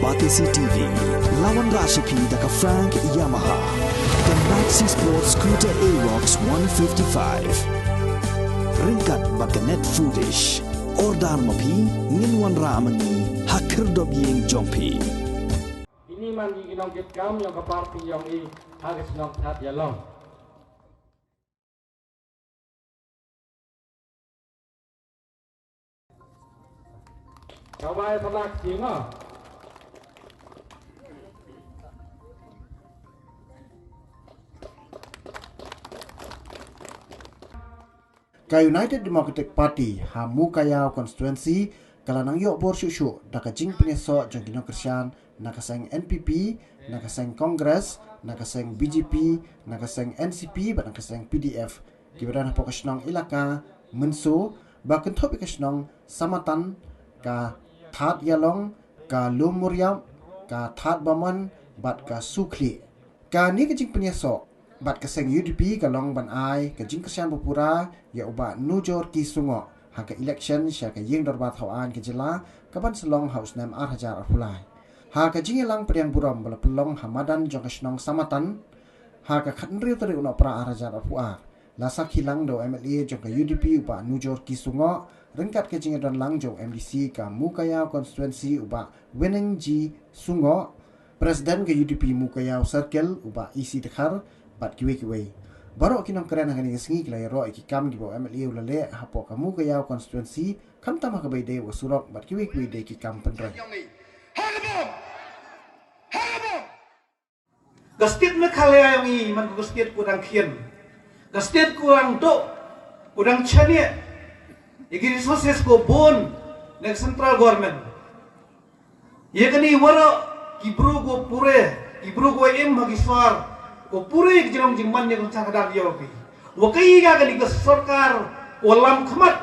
Batisi TV, lawan Rashipi daka Frank Yamaha, dan Maxi Sports Scooter Aerox 155. Ringkat baka net foodish, ordar mapi, nginwan ramani, hakir dobyeng jompi. Ini mandi ginong kitkam yang keparti yang harus nong tat yalong. Kawai pelak singa. Ka United Democratic Party hamu kayau konstituensi kalanang yok bor syuk daka jing penyesok jong Dino Kersian nakaseng NPP, nakaseng Kongres, nakaseng BJP, nakaseng NCP, bat nakaseng PDF. Kibaran hapo kasnong ilaka menso baken topi kasnong samatan ka That Yalong, ka Lumuriam, ka That Baman, bat ka Sukli. Ka ni kajing penyesok, bat kaseng UDP ka Long Ban Ai, ka jing Kersian Bupura, ya ubat nujor ki sungo. Haka election siya ka ying dorbat hawaan ke jela, kapan selong haus nem hajar arhulai. Haka jing ilang periang buram bala pelong hamadan jong kasnong samatan, haka katnriu tari unok pra hajar arhuar. Lasak hilang do MLA jong ka UDP ubat nujor ki sungo, rengkat ke jing dan lang jong MDC ka Mukaya konstituensi ubat Winning G sungo, Presiden ke UDP Mukaya Circle ubat isi dekhar, bat kiwe-kiwe. Baru kinong keren hangani kesengi kilai ro iki kam gibo MLA ulale hapo ka Mukaya konstituensi kam tama ka bayde wa surok bat kiwe-kiwe de ki kam pendrai. Gastit me kalaya yang i man gastit kurang kian. Gastit kurang do, kurang chania. Iki resources ko bon nek central government. Ye kani waro kibru ko pure, kibru ko hagi swar ko pure jinong jingman ne ko chakadar yoki. Wakai ga kani ko sarkar ko lam khamat,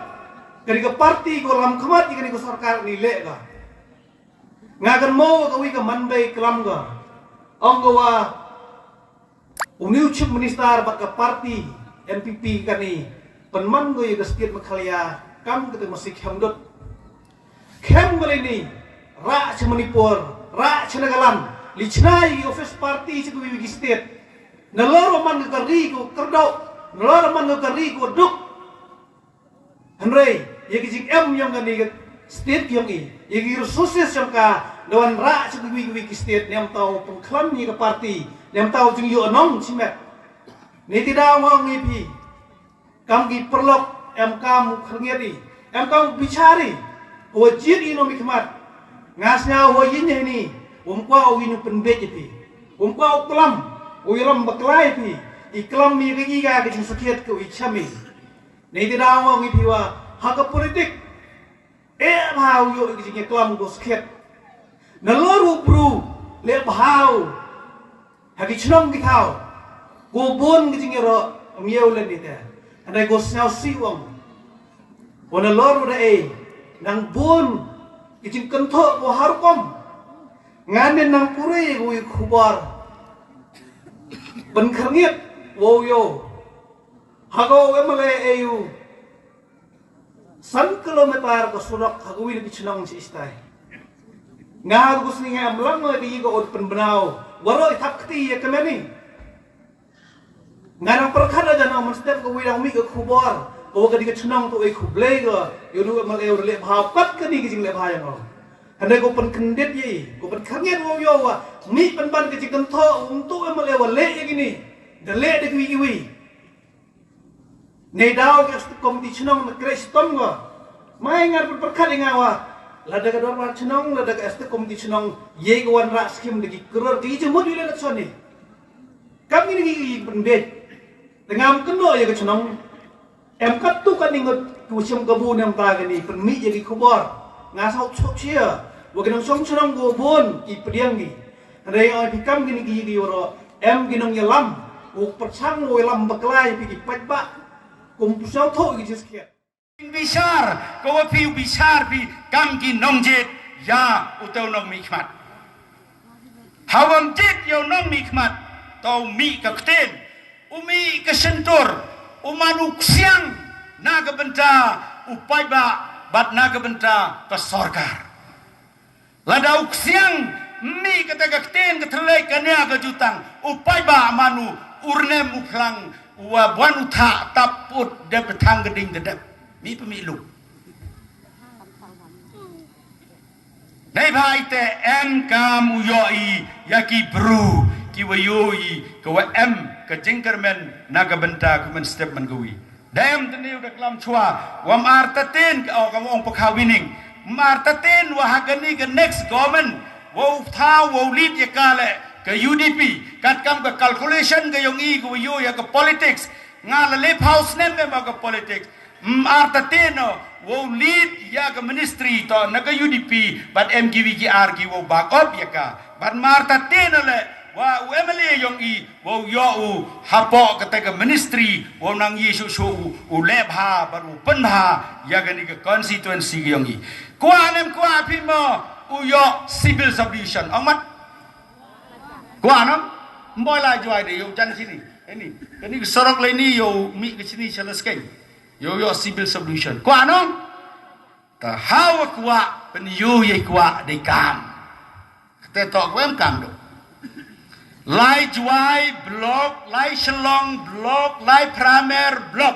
kani ko party ko lam khamat kani ko sarkar ni le ga. Ngagan mo ko wi ka manbai klam ga. Angwa uniu chief minister bak ka party NPP kani penman go ye gastit makhalya kam kita masih kemdot kem ini ra che Manipur ra che Nagaland lichnai office party che Wigi state naloro man ka ri ko kardo naloro man ka ri ko duk henrei yegi jing em yang ngani state yang i yegi resources yang ka lawan ra che Wigi state nem tau pengklam ni ka party nem tau jing yo nong chimet ni tidak ngong ipi kam gi perlok em kamu kerngeri, em kamu bicari, wajib ino mikmat, ngasnya wajibnya ini, umkau ino penbejeti, umkau kelam, uiram baklai pi, iklam mi giga gijin sakit ke ichami, nih tidak awang ipiwa, hak politik, mau yo gijin kelam go sakit, naloru bru, le bahau, hak ichnong gitau, go bon gijin ro miau ledite. Andai go snau siwang wana loru da nang bun kijing kento go harkom nganen nang puri go khubar ban kharngit wo yo hago emale ayu 1 kilometer ko surak hago wi bichnang si istai ngar go sninga amlang ma di go od penbenau waro itap kti ya kemeni ngarang perkara dan aman setiap ke wirang mi ke kubar kau ke diket senang tu kublai ke yunu mal lep hapat ke di kijing lep hayang lo anda kau pen kendit ye kau pen kangit wo yo wa mi pen ban ke cikan to untuk mal le ye gini dan le de kiwi ne daw ke komiti senang na krestom go mai ngar perkara ngawa lada ke dor senang lada ke komiti senang ye go wan ra skim de kiror di jemut ile nak soni kami ni pen bet tengam kendo ya ke cenong em kat tu kan ingat kusim kebun yang tagan ni permi jadi kubar ngasau chok cia wakinong song cenong go bon ki pediang ni rei oi pikam gini di oro em ginong yelam u percang wo yelam baklai pi pat ba kum pusau tho gi jiskiat bisar ko pi bisar pi kam ki nongjet ya utau nong mikmat hawam jet yo nong mikmat tau mi ka kten umi kesentur umanuk siang naga benta upai ba bat naga benta ke sorgar lada uksiang mi kata kakten ketelai kania ke jutang upai ba manu urne muplang wa buan utha taput de betang geding gedep mi pemilu nei bhai te em kam uyoi yaki bru ki wayoi ke wa em ke jingkermen naga benta ke men step men gawi dam teniu dak lam chua wa martatin ke au kam ong pakhawining martatin wa hagani ke next government wa tha wa lead ya kale ke UDP kat kam ke calculation ke yong i ke wayo ya ke politics ngala lip house nem me ke politics martatin wo lead ya ke ministry to naga UDP but MGVGR ki wo back up ya ka but martatin le wa UMLA yong i wo yo u hapo ke te ministry wo nang yi su u leb ha baru pen ha ya ke ni ke constituency yong i kwa nem kwa pi mo u yo civil subdivision amat kwa no mboi la juai de yo jan sini ini sorok le ni yo mi ke sini salah sekali yo civil subdivision kwa no ta hawa kwa pen yo ye kwa de kam te to kwem kam do lai juai block lai shalong block lai pramer block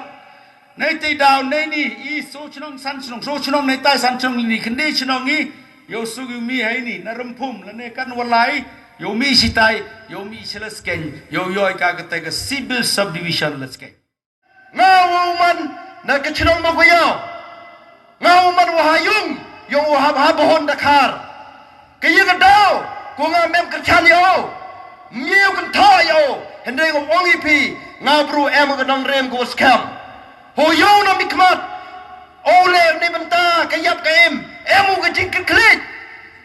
nei te down nei ni i so chnong san chnong so chnong nei tai san chnong ni khndi chnong ni yo su gu mi hai ni na rampum la ne kan walai yo mi sitai yo mi seles ken yo ka te ka civil subdivision let's get ngau man na ke chnong ma ko yo ngau man wa hayung yo ha bohon dakar ke ye ka dau ko nga mem ka chan yo miu kan tho yo hende ko ongi pi ngau bru em ka dong rem ko scam ho yo na mikmat ole ne benta ka yap ka em ka jing ka klit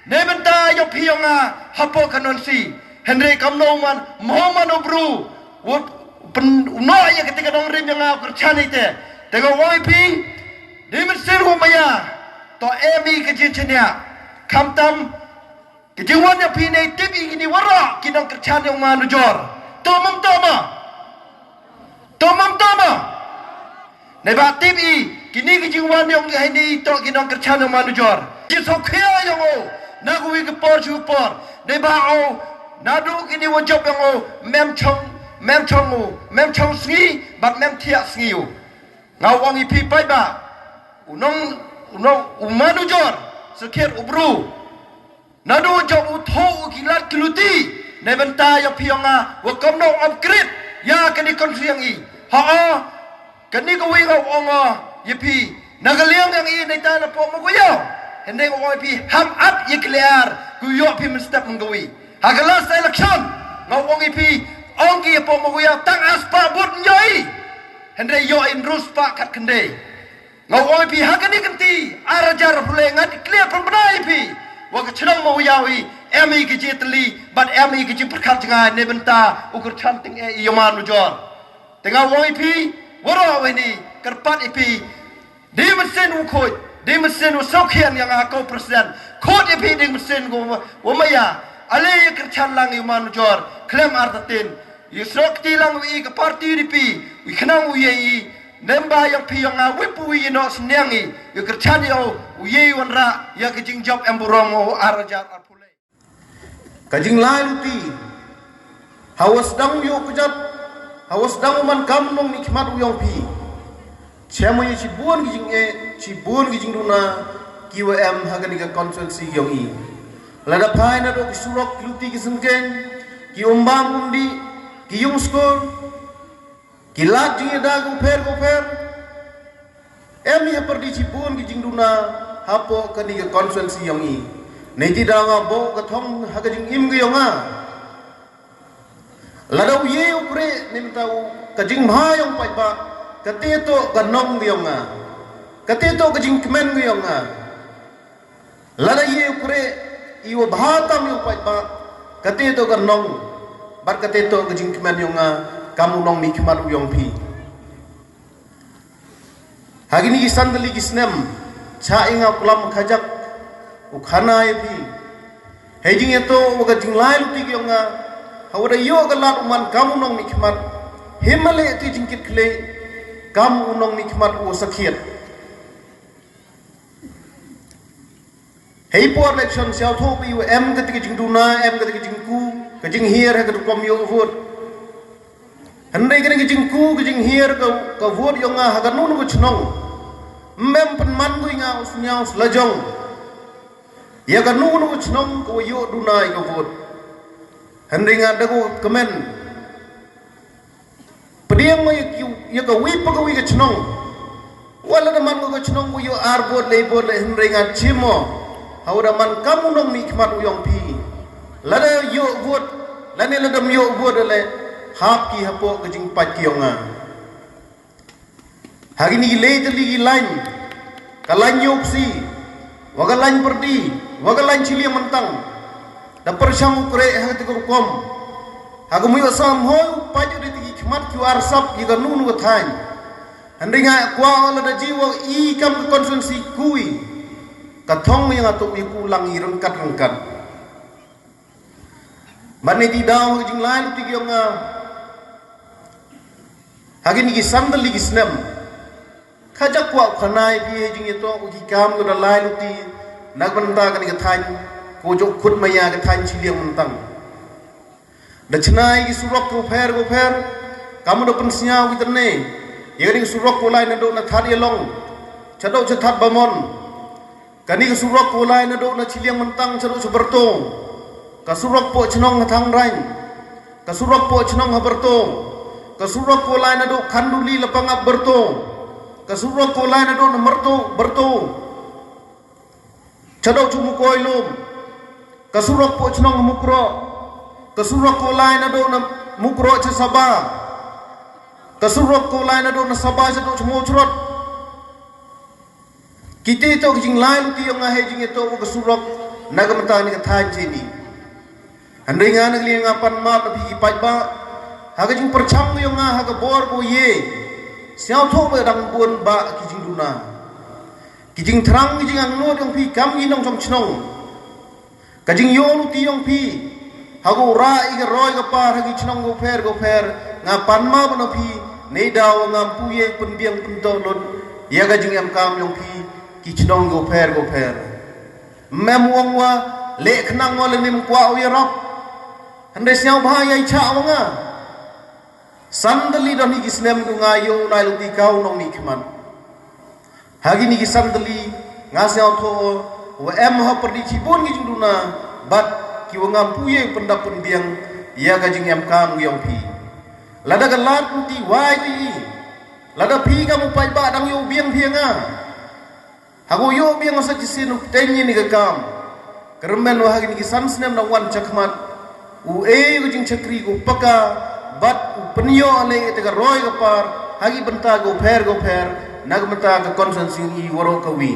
ne benta yo pi yo nga hapo kanon si hende kam no man mohammad bru wo pen no ya ketika dong rem yang ngau ka chan ite te ko ongi pi ni men ser ko maya to emi ke jichnya kamtam ke jiwan ya pi nei tibi ini wara kinang kerchan yang manu jor tomam nei ba tibi kini ke jiwan yang ini to kinang kerchan yang manu jor ki so khia yang o na ku wi ke por chu por nei ba o na du kini wo job yang o mem chong sgi bat mem thia sgi u ngau wangi pi pai ba unong umanu jor sekian ubru nado job utho kilat kiluti ne benta ya pionga wa komno upgrade ya kani konsiang i ha kani ko wi ngau onga yipi nagaliang yang i ne ta na po mo ko yo hende ko pi ham up ye clear ku yo pi mestap ngoi hagalas election ngau ongi pi ongi po mo ko yo tang aspa but nyoi hende yo in ruspa kat kende ngau oi pi hakani kanti arajar pule ngat clear pembenai pi wa ka chnang mau yawi emi ki jetli bat emi ki perkhat jangai ne benta ukur chanting e yoman jor tengah oi pi wara weni kerpat ipi di mesin u khoi di mesin u sokhian yang akau presiden khot ipi di mesin go wa maya ale kerchan lang yoman jor klem artatin yusrok tilang wi ka parti ipi wi khnang u ye nemba yang piyong wipu yino senyangi yo kerjani o uye wanra ya kejing job emburong o arajar arpule kajing lain ti hawas dang yo kejat hawas dang man kam nong nikmat uyong pi chemo ye cibuan gijing duna QM hagani ka konsensi yong i lada pai na do kisurok luti kisengkeng ki umbang undi ki yung skor kilat jing da guper emi perdi cipun kijing duna hapo kani ke konsensi yang i nei ti da ngabo ka thong ha ka jing im ge yonga ladau ye upre nim tau ka jing bha yong pai ba ka te to ka nong ge yonga ka te to ka jing kmen ge yonga lada ye upre i wo bha tam yong pai ba ka te to ka nong bar ka te to ka jing kmen yonga kamu nong mikmat uyong pi hagini kisan dali kisnem cha inga kulam khajak ukhana ye pi hejing eto waga jinglai luti gyonga hawada yo galat uman kamu nong mikmat himale ti jingkit kle kamu nong mikmat u sakhiat hei por election siao tho pi em ketika jing duna em ketika jing ku ke jing hier ha ke kom yo vote handai ketika jing ku ke jing hier ke vote yo nga ha ga nu ko chnong mem pen man ku nga us nyao lajong ya ga nu ko chnong ko yo duna ko vote handai nga da ko kemen pediang mo ya ka wi pa ko wi ke chnong wala da man ko chnong ko yo ar vote le handai nga chimo hauda man kamu nong nikmat uyong pi lada yo vote lane ladam yo vote le hap ki hapo kejing pat kionga hari ni le teli lain kalan yoksi wagalan perdi wagalan cili mentang da persang kure hati ko kom hagu mu sam ho paju de tigi khmat ki arsap yiga nunu ko thain handinga kwa lada jiwa I kam konsumsi kui kathong yang atuk iku langi rengkat mane di daw jing lain ti gyong hagi ni sandal ligi snem khajak kwa khanai pi jing to ki kam ko lain ti nagbanta kan ga than ko jok khut maya ga than chiliang mentang da chnai gi surok ko pher kamu do pensnya witne yeri surok ko lain do na thadi long chado chathat bamon kani ke surok ko lai na do na chiliang mentang charo suberto ka surok po chnong thang rain ka surok po chnong haberto ka surok ko lai na do khanduli lapang ap berto ka surok ko lai na do na merto berto chado chumu ko ilum ka surok po chnong mukro ka surok ko lai na do na mukro cha saba ka surok ko lai na do na saba chado chumu chrot kita itu jing lain ti yang ngahe jing itu ke surok nagamta ni kathan chini andai nga nagli ngapan ma tapi ipai ba haga jing perchang yang nga haga bor ko ye siao tho ba dang buon ba ki jing duna ki jing thrang ki jing ang no yang pi kam ni nong chong chnong ka jing yo lu ti yang pi haga ra I ga roi ga par hagi chnong go pher ngapan ma ba no pi nei daw ngam pu ye pun biang pun to lon ya ga jing am kam yang pi kichnong go pher mem wong wa le khnang wa le nim kwa wi rop hande siao bha yai cha wa nga sandali don ni gisnem go nga yo lai lu ti kau nong ni khman hagi ni sandali nga siao tho wa em ha perdi chibon gi junduna bat ki wa ngam puye pendap pendiang ya ga jing em kam gi yong pi lada ga lat ti wai wi lada pi ka mu pai ba dang yo biang nga hago yo biang asa kisinu tenyi ni gakam kermen wa hagi ni samsnem na wan chakmat u go jing chakri go paka bat u penyo ale te ga roy ga par hagi benta go pher nagmata ga konsensi I woro kawi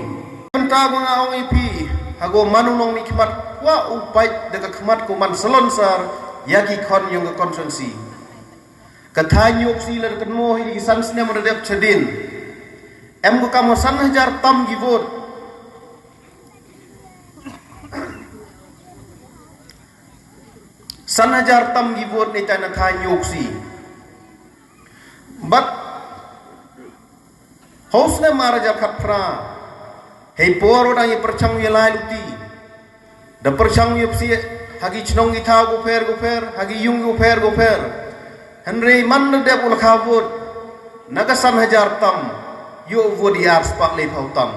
benta go nga ong ipi hago manunong ni khmat wa u pai de ga khmat ko man salon sar yaki khon yung ga konsensi kathanyok sila kan mo hi samsnem redep chedin em ko kamu 1,000 tam gi vote sanajar tam gi vote ni tana tha nyoksi but hosne maraja khatra hei poro dang ye perchang ye lai luti da perchang ye psi hagi chnong gi tha go pher hagi yung go pher henry man de ul kha vote naga 1,000 tam yo vote yar spak le pautam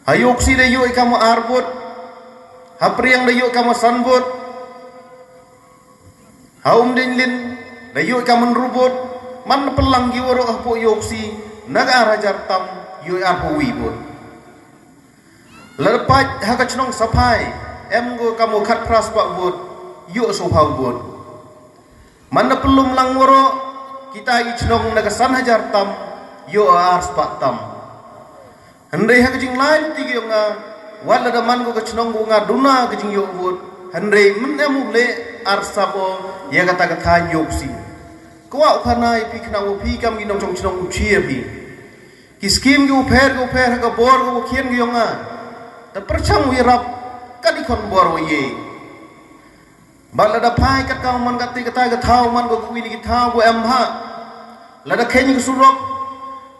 hayok si de yo ikamu arbot hapriang de yo kamu sanbot haum dinlin de yo ikamu rubot man pelang gi woro apo yoksi naga rajar tam yo apo wibot lerpat haga chnong sapai em go kamu khat pras pak bot yo so phau bot man pelum lang woro kita I chnong naga 1,000 tam yo ars patam handai ha jing lain ti ge nga wala da man go chnong go nga duna ge jing yo vot handai men emu le arsapo ya kata kata yoksi kwa khana pi khna u pi kam gi nong chong chnong u chi pi ki skim go pher ga bor go khien ge nga ta perchang wi rap ka di kon bor wo ye bala da phai kat ka man ka ti ka ta ga thau man go wi ni ki thau go em ha la da khen gi surok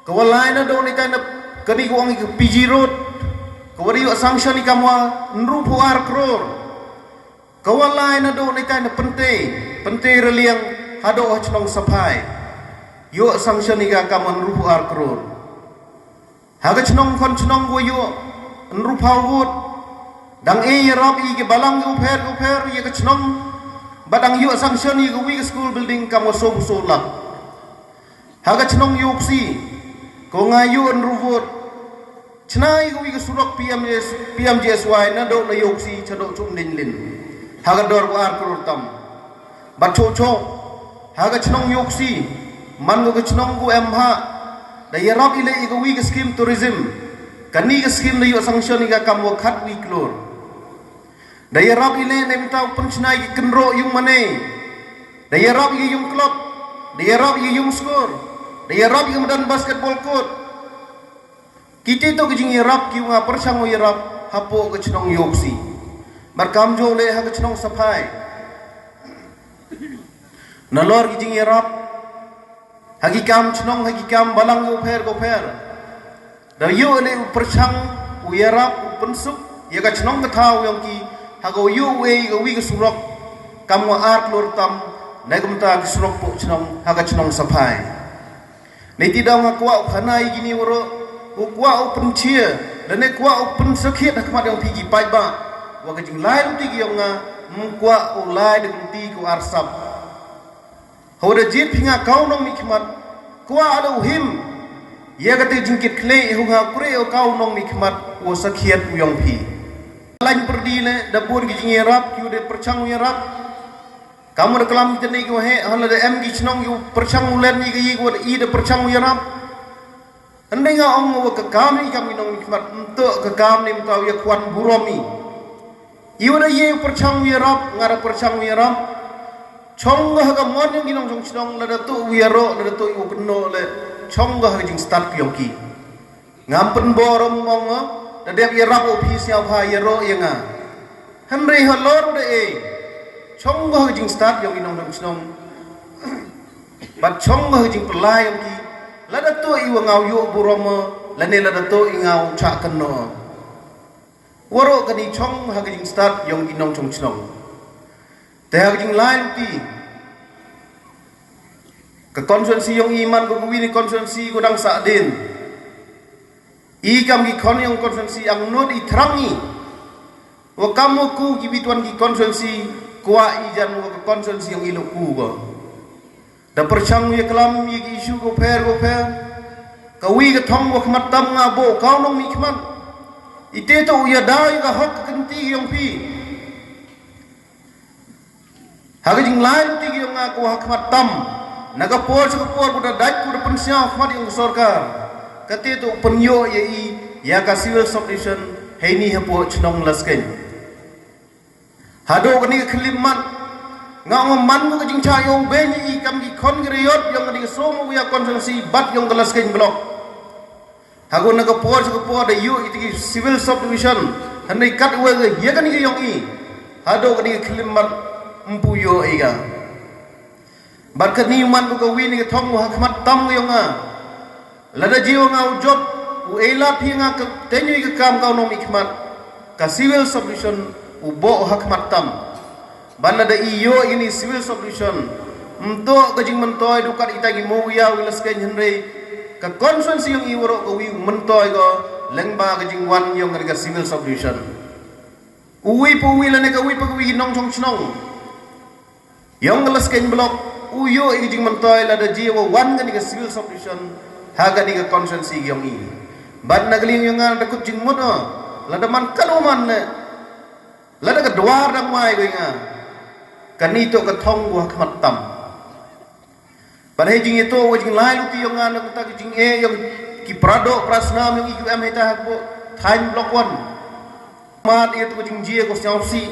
kawalai na do ni ta na kani ko ang PG road Kawari sanction ni kamwa nrupu ar kror. Kawalai na do ni tay na pente reliang hado hachnong sapai. Yo sanction ni kamwa nrupu ar kror. Haga chnong kon chnong go yo nrupu hawut. Dang rob i ke balang go pher ye ke chnong badang yo sanction ni go wi school building kamwa so lang. Haga chnong yo psi ko ngayu nrupu Chnai wi surok PMJSY na do na yoksi chado chum lin haga dor war kurtam bat cho haga chnong yoksi man go chnong go emha da yarab ile igo wi scheme tourism kani scheme na yo sanction ga kam wo khat wi klor da yarab ile nem ta pun chnai ki kenro yung mane da yarab yung club da yarab yung score da yarab yung dan basketball court kita itu kejing yarap kiu nga persang yarap hapo kecnong yoksi markam jo le ha kecnong sapai nalor kejing yarap hagikam cnong hagikam balang go pher da yo le persang yarap pensuk ya kecnong kethau yang ki hago yo we go wi surok kam wa art lor tam nagum ta surok po cnong ha kecnong sapai nei tidau nga kwa khanai gini woro kuwa open cheer dan kuwa open sakit hakmat yang pigi pai ba wa kajing lain tigi yang kuwa ulai de ti ku arsap hoda jit pinga kau nong nikmat kuwa ada uhim ya kate jingkit klei hunga kure o kau nong nikmat wa sakit yang pi lain perdile da pur gijing yarap ki de perchang yarap kamu de kelam tene ko he hala de em gi chnong yu perchang ulen ni gi ko i de perchang yarap Andai nga ong wa kami nong nikmat untuk kami mtaw ya kwan buromi. Iwara ye perchang wirap ngara perchang wirap. Chong ga ga mon yang ginong jong chnong la datu wiro la datu u kno le chong ga jing start pyongki. Ngampen borom mong da dep wirap office ya pha yero yenga. Henry holor de e. Chong ga jing start yang ginong jong chnong. Bat chong ga jing pelai yang ki lada to iwa ngau yo buroma lane lada to ingau cha kanno waro kani chong haging start yong ginong chong chnong te haging lain ti ka konsensi yong iman ko wini konsensi ko dang sa din i kam gi kon yong konsensi ang no di trangi wa kamu ku gi bituan gi konsensi kwa ijan wa konsensi yong ilu ku go da perchang ye kelam ye isu go pher kawi ga thong wa khmat tam nga bo kau nong mi khman ite to ya dai ga hok kanti yong pi haga jing lain ti yong nga ko khmat tam naga por buda dai ku da pensia khmat yong sarkar kate to penyo ye i ya ka civil subdivision heini hapo chnong lasken hado gani khlimat ngau man ko jing cha yong ben i kam gi kon griot yong di so mo ya konsensi bat yong kelas ken blok hago naga por da yu iti civil subdivision hanai kat we ge ye kan gi yong i hado ga di khlimat mpu yo i ga bar ka ni man ko wi ni thong wa khmat tam yong a lada jiwa ngau job u ela phi nga ka tenyu ga kam ka no mi khmat ka civil subdivision u bo hakmat tam banda da iyo ini civil subdivision untuk kajing mentoy dukat itagi mo ya wilas ken henry ka konsensi yung iworo ko wi mentoy ko lengba kajing wan yung ka civil subdivision uwi pu wi lane ka wi pa wi nong chong chnong yung wilas ken block uyo kajing mentoy la da jiwa wan ka civil subdivision haga ni ka konsensi yung i banda galing yung da kut jing mo la da man kaluman la da ka dwar dang mai ko nga kanito ka thong wa khmat tam pada jing itu wajing lai luti yang ana kata jing yang ki prado prasnam yang iqm heta hakbo time block 1 mat itu jing jie ko siausi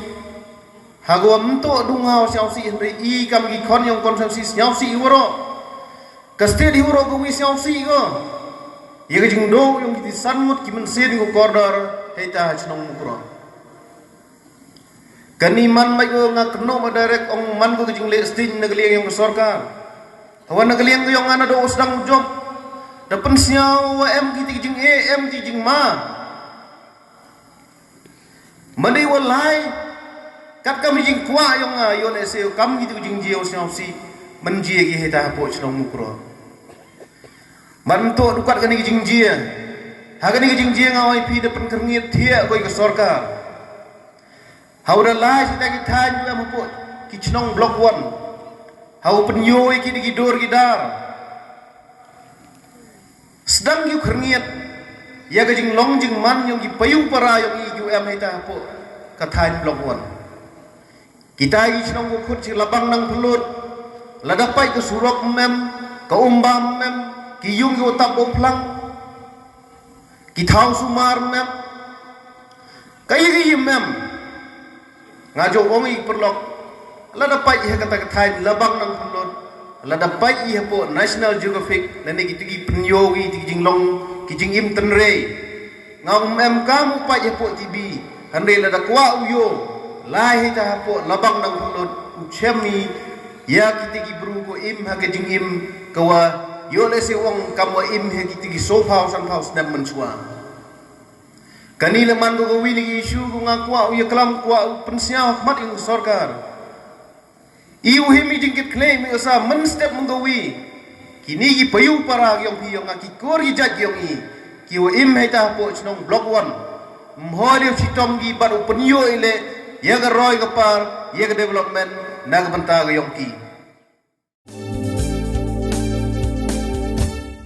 hago mto dungao siausi henry i kam gi kon yang konsensi siausi woro kaste di woro ko wi siausi go ye jing do yang ki sanmut ki men sin ko kordor heta chnong mukro kani man mai ko nga kno ma direct ong man ko jing le stin nagliang yang sarkar awan nagliang ko yang ana do sedang job da pensiau em ki jing em ki jing ma mani walai kat kami jing kwa yang yon eseo kam gitu jing jio si menjie gi heta po chnong mukro man to dukat kani jing jie hagani jing jie ngawai pi depan kerngit thia koi ke sarkar hauda lai sita ki than ju am po ki chnong block 1 hau penyoi ki di dor gidar sedang yu kerngit ya ke jing long jing man yang ki payu para yang i ju am heta po ka than block 1 kita i chnong ko khut si labang nang pulut ladapai ke surok mem ke umbam mem ki yung yo tap oplang ki thau sumar mem kai mem ngajo ongi perlok ladapai he kata kathai labang nang pulut ladapai he po National Geographic nani ki tigi penyogi tigi jinglong ki jingim tenre ngau mem kamu pai he po tibi hande ladakwa uyo lahi ta po labang nang pulut uchemi ya kitigi bru ko im ha ke jing im kawa yo le se wong kamwa im he kitigi sofa san house nam mensua kanile man go wini isu ko ngakwa u kalam kwa pensia mat ing sarkar iu himi jingkit claim usa men step menggawi kini gi payu para yong pi yong aki kor gi jat yong i ki wo im he ta po chnong block 1 mhole chitom gi bar penyo ile ya ga roy ga par ya ga development nag banta ga yong ki